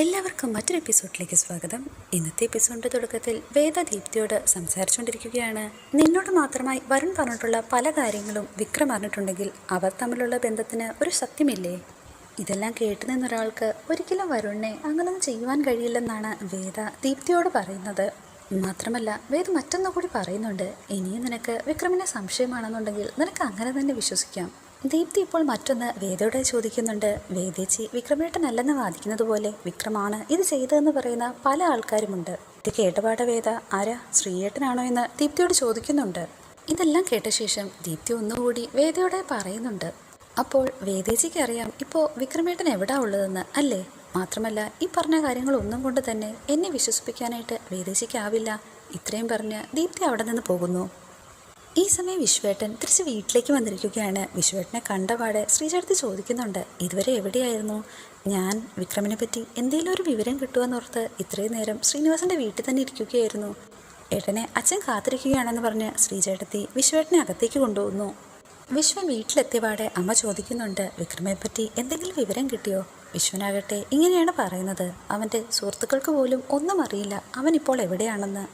എല്ലാവർക്കും മറ്റൊരു എപ്പിസോഡിലേക്ക് സ്വാഗതം. ഇന്നത്തെ എപ്പിസോഡിൻ്റെ തുടക്കത്തിൽ വേദ ദീപ്തിയോട് സംസാരിച്ചുകൊണ്ടിരിക്കുകയാണ്. നിന്നോട് മാത്രമായി വരുൺ പറഞ്ഞിട്ടുള്ള പല കാര്യങ്ങളും വിക്രം അറിഞ്ഞിട്ടുണ്ടെങ്കിൽ അവർ തമ്മിലുള്ള ബന്ധത്തിന് ഒരു സത്യമില്ലേ? ഇതെല്ലാം കേട്ടു നിന്നൊരാൾക്ക് ഒരിക്കലും വരുണിനെ അങ്ങനൊന്നും ചെയ്യുവാൻ കഴിയില്ലെന്നാണ് വേദ ദീപ്തിയോട് പറയുന്നത്. മാത്രമല്ല വേദ മറ്റൊന്നുകൂടി പറയുന്നുണ്ട്, ഇനിയും നിനക്ക് വിക്രമിനെ സംശയമാണെന്നുണ്ടെങ്കിൽ നിനക്ക് അങ്ങനെ തന്നെ വിശ്വസിക്കാം. ദീപ്തി ഇപ്പോൾ മറ്റൊന്ന് വേദയോടെ ചോദിക്കുന്നുണ്ട്. വേദേച്ചി വിക്രമേട്ടനല്ലെന്ന് വാദിക്കുന്നത് പോലെ വിക്രമാണ് ഇത് ചെയ്തതെന്ന് പറയുന്ന പല ആൾക്കാരുമുണ്ട്. ഇത് കേട്ടപാട വേദ ആരാ, ശ്രീയേട്ടനാണോ എന്ന് ദീപ്തിയോട് ചോദിക്കുന്നുണ്ട്. ഇതെല്ലാം കേട്ട ശേഷം ദീപ്തി ഒന്നുകൂടി വേദയോടെ പറയുന്നുണ്ട്, അപ്പോൾ വേദേച്ചിക്ക് അറിയാം ഇപ്പോൾ വിക്രമേട്ടൻ എവിടാ ഉള്ളതെന്ന് അല്ലേ? മാത്രമല്ല ഈ പറഞ്ഞ കാര്യങ്ങളൊന്നും കൊണ്ട് തന്നെ എന്നെ വിശ്വസിപ്പിക്കാനായിട്ട് വേദേച്ചിക്കാവില്ല. ഇത്രയും പറഞ്ഞ് ദീപ്തി അവിടെ നിന്ന് പോകുന്നു. ഈ സമയം വിശ്വേട്ടൻ തിരിച്ച് വീട്ടിലേക്ക് വന്നിരിക്കുകയാണ്. വിശ്വേട്ടനെ കണ്ടപാടെ ശ്രീചേട്ടത്തി ചോദിക്കുന്നുണ്ട്, ഇതുവരെ എവിടെയായിരുന്നു? ഞാൻ വിക്രമിനെ പറ്റി എന്തെങ്കിലും ഒരു വിവരം കിട്ടുമെന്നോർത്ത് ഇത്രയും നേരം ശ്രീനിവാസൻ്റെ വീട്ടിൽ തന്നെ ഇരിക്കുകയായിരുന്നു. ഏട്ടനെ അച്ഛൻ കാത്തിരിക്കുകയാണെന്ന് പറഞ്ഞ് ശ്രീചേട്ടത്തി വിശ്വേട്ടനെ അകത്തേക്ക് കൊണ്ടുപോകുന്നു. വിശ്വൻ വീട്ടിലെത്തിയപാടെ അമ്മ ചോദിക്കുന്നുണ്ട്, വിക്രമെ പറ്റി എന്തെങ്കിലും വിവരം കിട്ടിയോ? വിശ്വനാകട്ടെ ഇങ്ങനെയാണ് പറയുന്നത്, അവൻ്റെ സുഹൃത്തുക്കൾക്ക് പോലും ഒന്നും അറിയില്ല അവനിപ്പോൾ എവിടെയാണെന്ന്.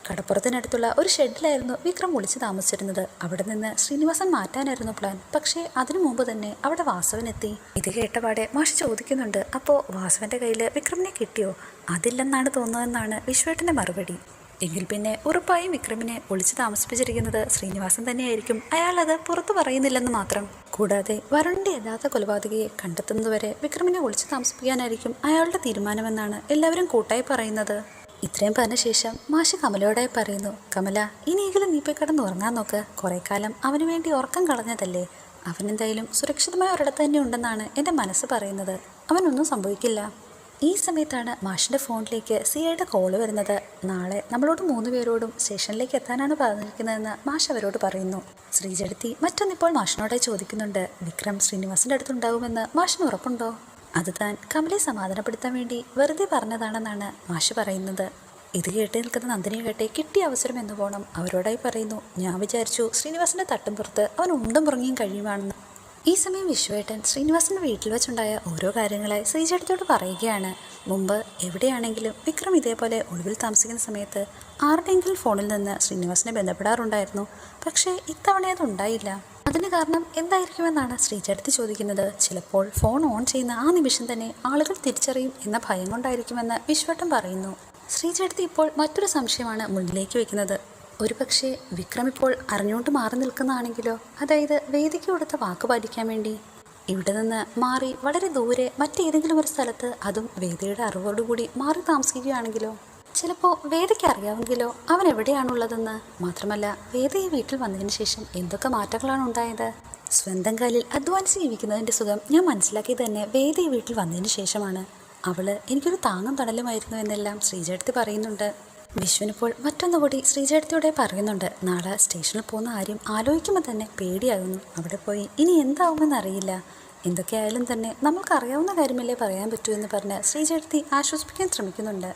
കടപ്പുറത്തിനടുത്തുള്ള ഒരു ഷെഡിലായിരുന്നു വിക്രം ഒളിച്ച് താമസിച്ചിരുന്നത്. അവിടെ നിന്ന് ശ്രീനിവാസൻ മാറ്റാനായിരുന്നു പ്ലാൻ. പക്ഷേ അതിനു മുമ്പ് തന്നെ അവിടെ വാസവനെത്തി. ഇത് കേട്ടപാടെ മാഷ് ചോദിക്കുന്നുണ്ട്, അപ്പോൾ വാസവന്റെ കയ്യിൽ വിക്രമിനെ കിട്ടിയോ? അതില്ലെന്നാണ് തോന്നുന്നതെന്നാണ് വിശ്വേട്ടന്റെ മറുപടി. എങ്കിൽ പിന്നെ ഉറപ്പായും വിക്രമിനെ ഒളിച്ച് താമസിപ്പിച്ചിരിക്കുന്നത് ശ്രീനിവാസൻ തന്നെയായിരിക്കും. അയാൾ അത് പുറത്തു പറയുന്നില്ലെന്ന് മാത്രം. കൂടാതെ വരുണിന്റെ യഥാർത്ഥ കൊലപാതകയെ കണ്ടെത്തുന്നതുവരെ വിക്രമിനെ ഒളിച്ച് താമസിപ്പിക്കാനായിരിക്കും അയാളുടെ തീരുമാനമെന്നാണ് എല്ലാവരും കൂട്ടായി പറയുന്നത്. ഇത്രയും പറഞ്ഞ ശേഷം മാഷ് കമലയോടെ പറയുന്നു, കമല ഇനിയെങ്കിലും നീ പോയി കിടന്ന് ഉറങ്ങാൻ നോക്ക്. കുറേ കാലം അവന് വേണ്ടി ഉറക്കം കളഞ്ഞതല്ലേ. അവനെന്തായാലും സുരക്ഷിതമായ ഒരിടത്ത് തന്നെ ഉണ്ടെന്നാണ് എൻ്റെ മനസ്സ് പറയുന്നത്. അവനൊന്നും സംഭവിക്കില്ല. ഈ സമയത്താണ് മാഷിൻ്റെ ഫോണിലേക്ക് സിഐയുടെ കോള് വരുന്നത്. നാളെ നമ്മളോട് 3 പേരോടും സ്റ്റേഷനിലേക്ക് എത്താനാണ് പറഞ്ഞിരിക്കുന്നതെന്ന് മാഷ് അവരോട് പറയുന്നു. ശ്രീചേട്ടത്തി മറ്റൊന്നിപ്പോൾ മാഷിനോടെ ചോദിക്കുന്നുണ്ട്, വിക്രം ശ്രീനിവാസൻ്റെ അടുത്തുണ്ടാകുമെന്ന് മാഷിന് ഉറപ്പുണ്ടോ? അത് താൻ കമലയെ സമാധാനപ്പെടുത്താൻ വേണ്ടി വെറുതെ പറഞ്ഞതാണെന്നാണ് മാഷ് പറയുന്നത്. ഇത് കേട്ട് നിൽക്കുന്ന നന്ദിനിയാകട്ടെ കിട്ടിയ അവസരം എന്ന് പോകണം അവരോടായി പറയുന്നു, ഞാൻ വിചാരിച്ചു ശ്രീനിവാസൻ്റെ തട്ടും പുറത്ത് അവൻ ഉണ്ടും പുറങ്ങിയും കഴിയുവാണെന്ന്. ഈ സമയം വിശ്വേട്ടൻ ശ്രീനിവാസൻ്റെ വീട്ടിൽ വെച്ചുണ്ടായ ഓരോ കാര്യങ്ങളായി ശ്രീചേട്ടത്തോട് പറയുകയാണ്. മുമ്പ് എവിടെയാണെങ്കിലും വിക്രം ഇതേപോലെ ഒളിവിൽ താമസിക്കുന്ന സമയത്ത് ആരുടെയെങ്കിലും ഫോണിൽ നിന്ന് ശ്രീനിവാസനെ ബന്ധപ്പെടാറുണ്ടായിരുന്നു. പക്ഷേ ഇത്തവണ അതുണ്ടായില്ല. അതിന് കാരണം എന്തായിരിക്കുമെന്നാണ് ശ്രീചേട്ടത്തി ചോദിക്കുന്നത്. ചിലപ്പോൾ ഫോൺ ഓൺ ചെയ്യുന്ന ആ നിമിഷം തന്നെ ആളുകൾ തിരിച്ചറിയും എന്ന ഭയം കൊണ്ടായിരിക്കുമെന്ന് വിശ്വേട്ടൻ പറയുന്നു. ശ്രീചേട്ടത്തി ഇപ്പോൾ മറ്റൊരു സംശയമാണ് മുന്നിലേക്ക് വെക്കുന്നത്. ഒരുപക്ഷെ വിക്രം ഇപ്പോൾ അറിഞ്ഞുകൊണ്ട് മാറി നിൽക്കുന്നതാണെങ്കിലോ? അതായത് വേദിക്ക് കൊടുത്ത വാക്ക് പാലിക്കാൻ വേണ്ടി ഇവിടെ നിന്ന് മാറി വളരെ ദൂരെ മറ്റേതെങ്കിലും ഒരു സ്ഥലത്ത്, അതും വേദിയുടെ അറിവോടുകൂടി മാറി താമസിക്കുകയാണെങ്കിലോ? ചിലപ്പോൾ വേദയ്ക്ക് അറിയാമെങ്കിലോ അവൻ എവിടെയാണുള്ളതെന്ന്? മാത്രമല്ല വേദ ഈ വീട്ടിൽ വന്നതിന് ശേഷം എന്തൊക്കെ മാറ്റങ്ങളാണ് ഉണ്ടായത്? സ്വന്തം കാലിൽ അധ്വാനിച്ച് ജീവിക്കുന്നതിൻ്റെ സുഖം ഞാൻ മനസ്സിലാക്കിയത് തന്നെ വേദ ഈ വീട്ടിൽ വന്നതിന് ശേഷമാണ്. അവള് എനിക്കൊരു താങ്ങും തണലുമായിരുന്നു എന്നെല്ലാം ശ്രീചേട്ടത്തി പറയുന്നുണ്ട്. വിശ്വനിപ്പോൾ മറ്റൊന്നുകൂടി ശ്രീചേട്ടത്തിയോടെ പറയുന്നുണ്ട്, നാളെ സ്റ്റേഷനിൽ പോകുന്ന കാര്യം ആലോചിക്കുമ്പോൾ തന്നെ പേടിയാകുന്നു. അവിടെ പോയി ഇനി എന്താവുമെന്നറിയില്ല. എന്തൊക്കെയായാലും തന്നെ നമുക്കറിയാവുന്ന കാര്യമല്ലേ പറയാൻ പറ്റൂ എന്ന് പറഞ്ഞ് ശ്രീചേട്ടത്തി ആശ്വസിപ്പിക്കാൻ ശ്രമിക്കുന്നുണ്ട്.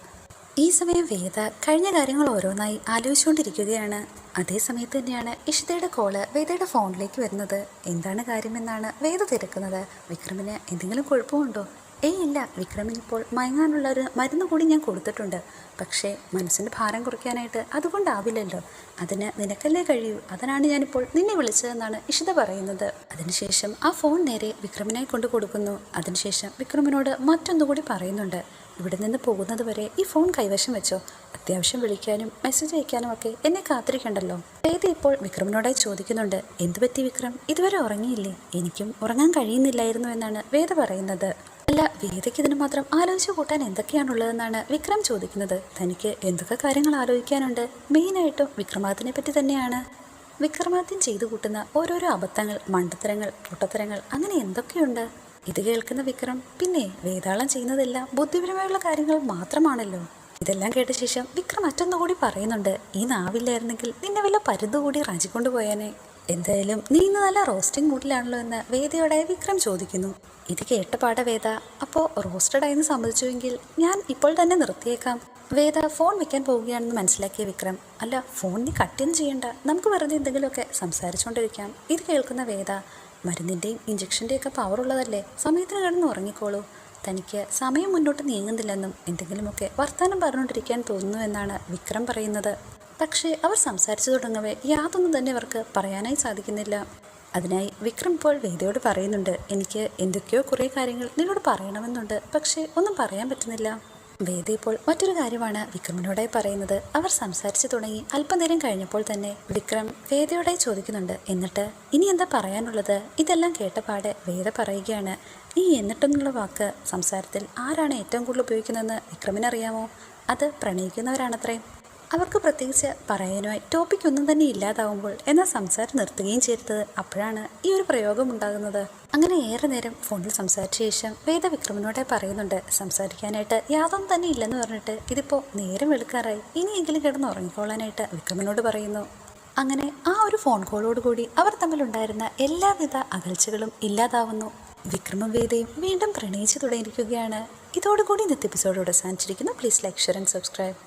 ഈ സമയം വേദ കഴിഞ്ഞ കാര്യങ്ങൾ ഓരോന്നായി ആലോചിച്ചുകൊണ്ടിരിക്കുകയാണ്. അതേ സമയത്ത് തന്നെയാണ് ഇഷിതയുടെ കോള് വേദയുടെ ഫോണിലേക്ക് വരുന്നത്. എന്താണ് കാര്യമെന്നാണ് വേദ തിരക്കുന്നത്. വിക്രമിന് എന്തെങ്കിലും കുഴപ്പമുണ്ടോ? ഇല്ല, വിക്രമിനിപ്പോൾ മയങ്ങാനുള്ള ഒരു മരുന്ന് കൂടി ഞാൻ കൊടുത്തിട്ടുണ്ട്. പക്ഷേ മനസ്സിൻ്റെ ഭാരം കുറയ്ക്കാനായിട്ട് അതുകൊണ്ടാവില്ലല്ലോ. അതിന് നിനക്കല്ലേ കഴിയൂ. അതിനാണ് ഞാനിപ്പോൾ നിന്നെ വിളിച്ചതെന്നാണ് ഇഷിത പറയുന്നത്. അതിനുശേഷം ആ ഫോൺ നേരെ വിക്രമിനായി കൊണ്ടു കൊടുക്കുന്നു. അതിനുശേഷം വിക്രമിനോട് മറ്റൊന്നുകൂടി പറയുന്നുണ്ട്, ഇവിടെ നിന്ന് പോകുന്നത് വരെ ഈ ഫോൺ കൈവശം വെച്ചോ. അത്യാവശ്യം വിളിക്കാനും മെസ്സേജ് അയക്കാനും ഒക്കെ എന്നെ കാത്തിരിക്കണ്ടല്ലോ. വേദ ഇപ്പോൾ വിക്രമിനോടായി ചോദിക്കുന്നുണ്ട്, എന്തുപറ്റി വിക്രം, ഇതുവരെ ഉറങ്ങിയില്ലേ? എനിക്കും ഉറങ്ങാൻ കഴിയുന്നില്ലായിരുന്നു എന്നാണ് വേദ പറയുന്നത്. അല്ല, വേദയ്ക്ക് ഇതിന് മാത്രം ആലോചിച്ച് കൂട്ടാൻ എന്തൊക്കെയാണുള്ളതെന്നാണ് വിക്രം ചോദിക്കുന്നത്. തനിക്ക് എന്തൊക്കെ കാര്യങ്ങൾ ആലോചിക്കാനുണ്ട്? മെയിനായിട്ടും വിക്രമാദിത്യനെ പറ്റി തന്നെയാണ്. വിക്രമാദിത്യൻ ചെയ്തു കൂട്ടുന്ന ഓരോരോ അബദ്ധങ്ങൾ, മണ്ടത്തരങ്ങൾ, പൊട്ടത്തരങ്ങൾ, അങ്ങനെ എന്തൊക്കെയുണ്ട്. ഇത് കേൾക്കുന്ന വിക്രം പിന്നെ വേതാളം ചെയ്യുന്നതെല്ലാം ബുദ്ധിപരമായുള്ള കാര്യങ്ങൾ മാത്രമാണല്ലോ. ഇതെല്ലാം കേട്ട ശേഷം വിക്രം മറ്റൊന്നുകൂടി പറയുന്നുണ്ട്, ഈ നാവില്ലായിരുന്നെങ്കിൽ നിന്നെ വല്ല പരുതുകൂടി റാഞ്ചിക്കൊണ്ടുപോയാനേ. എന്തായാലും നീ ഇന്ന് നല്ല റോസ്റ്റിംഗ് മൂഡിലാണല്ലോ എന്ന് വേദയോടെ വിക്രം ചോദിക്കുന്നു. ഇത് കേട്ട പാട വേദ, അപ്പോൾ റോസ്റ്റഡായെന്ന് സമ്മതിച്ചുവെങ്കിൽ ഞാൻ ഇപ്പോൾ തന്നെ നിർത്തിയേക്കാം. വേദ ഫോൺ വെക്കാൻ പോവുകയാണെന്ന് മനസ്സിലാക്കിയ വിക്രം, അല്ല ഫോൺ നീ കട്ടൊന്നും ചെയ്യണ്ട, നമുക്ക് വെറുതെ എന്തെങ്കിലുമൊക്കെ സംസാരിച്ചുകൊണ്ടിരിക്കാം. ഇത് കേൾക്കുന്ന വേദ, മരുന്നിൻ്റെയും ഇഞ്ചക്ഷൻ്റെയൊക്കെ പവറുള്ളതല്ലേ, സമയത്തിന് കിടന്ന് ഉറങ്ങിക്കോളൂ. തനിക്ക് സമയം മുന്നോട്ട് നീങ്ങുന്നില്ലെന്നും എന്തെങ്കിലുമൊക്കെ വർത്തമാനം പറഞ്ഞുകൊണ്ടിരിക്കാൻ തോന്നുന്നുവെന്നാണ് വിക്രം പറയുന്നത്. പക്ഷേ അവർ സംസാരിച്ചു തുടങ്ങവേ യാതൊന്നും തന്നെ അവർക്ക് പറയാനായി സാധിക്കുന്നില്ല. അതിനായി വിക്രം ഇപ്പോൾ വേദയോട് പറയുന്നുണ്ട്, എനിക്ക് എന്തൊക്കെയോ കുറേ കാര്യങ്ങൾ നിന്നോട് പറയണമെന്നുണ്ട്, പക്ഷേ ഒന്നും പറയാൻ പറ്റുന്നില്ല. വേദ ഇപ്പോൾ മറ്റൊരു കാര്യമാണ് വിക്രമിനോടായി പറയുന്നത്. അവർ സംസാരിച്ചു തുടങ്ങി അല്പനേരം കഴിഞ്ഞപ്പോൾ തന്നെ വിക്രം വേദയോടായി ചോദിക്കുന്നുണ്ട്, എന്നിട്ട് ഇനി എന്താ പറയാനുള്ളത്? ഇതെല്ലാം കേട്ടപാടെ വേദ പറയുകയാണ്, ഈ എന്നിട്ടെന്നുള്ള വാക്ക് സംസാരത്തിൽ ആരാണ് ഏറ്റവും കൂടുതൽ ഉപയോഗിക്കുന്നതെന്ന് വിക്രമിനറിയാമോ? അത് പ്രണയിക്കുന്നവരാണത്രേ. അവർക്ക് പ്രത്യേകിച്ച് പറയാനുമായി ടോപ്പിക് ഒന്നും തന്നെ ഇല്ലാതാവുമ്പോൾ എന്നാൽ സംസാരം നിർത്തുകയും ചെയ്തത് അപ്പോഴാണ് ഈ ഒരു പ്രയോഗം ഉണ്ടാകുന്നത്. അങ്ങനെ ഏറെ നേരം ഫോണിൽ സംസാരിച്ച ശേഷം വേദ വിക്രമിനോടെ പറയുന്നുണ്ട്, സംസാരിക്കാനായിട്ട് യാതൊന്നും തന്നെ ഇല്ലെന്ന് പറഞ്ഞിട്ട് ഇതിപ്പോൾ നേരം വെളുക്കാറായി, ഇനിയെങ്കിലും കിടന്ന് ഉറങ്ങിക്കോളാനായിട്ട് വിക്രമിനോട് പറയുന്നു. അങ്ങനെ ആ ഒരു ഫോൺ കോളോടുകൂടി അവർ തമ്മിലുണ്ടായിരുന്ന എല്ലാവിധ അകൽച്ചകളും ഇല്ലാതാവുന്നു. വിക്രമും വേദയും വീണ്ടും പ്രണയിച്ചു തുടങ്ങിയിരിക്കുകയാണ്. ഇതോടുകൂടി ഇന്നത്തെ എപ്പിസോഡ് അവസാനിച്ചിരിക്കുന്നു. Please like, share and subscribe.